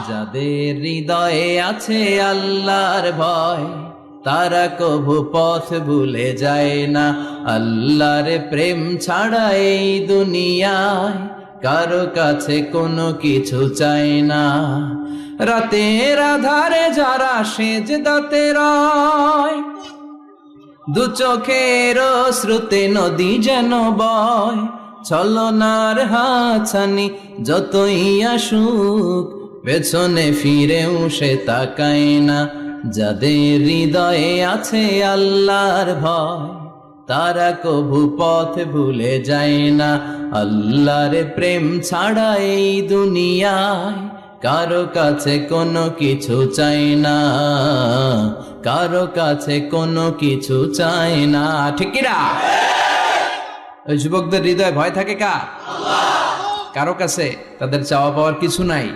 যাদের হৃদয়ে আছে আল্লাহর ভয়, তারা কভু পথ ভুলে যায় না। আল্লাহর প্রেম ছাড়া এই দুনিয়ায় কারো কাছে কোনো কিছু চায় না। রাতের আধারে যারা সেজদাতে রয়, দু চোখের শ্রুতে নদী যেন বয়। ছলনার হাতছানি যতই আসুক, পেছনে ফিরেও সে তাকায় না। যাদের হৃদয়ে আছে আল্লাহর ভয়, তারা কভু পথ ভুলে যায় না। আল্লাহর প্রেম ছাড়া এই দুনিয়ায় কারো কাছে কোনো কিছু চাই না, কারো কাছে কোনো কিছু চাই না। ঠিক কি না? ওই যুবকদের হৃদয়ে ভয় থাকে কার? কারো কাছে তাদের চাওয়া পাওয়ার কিছু নাই।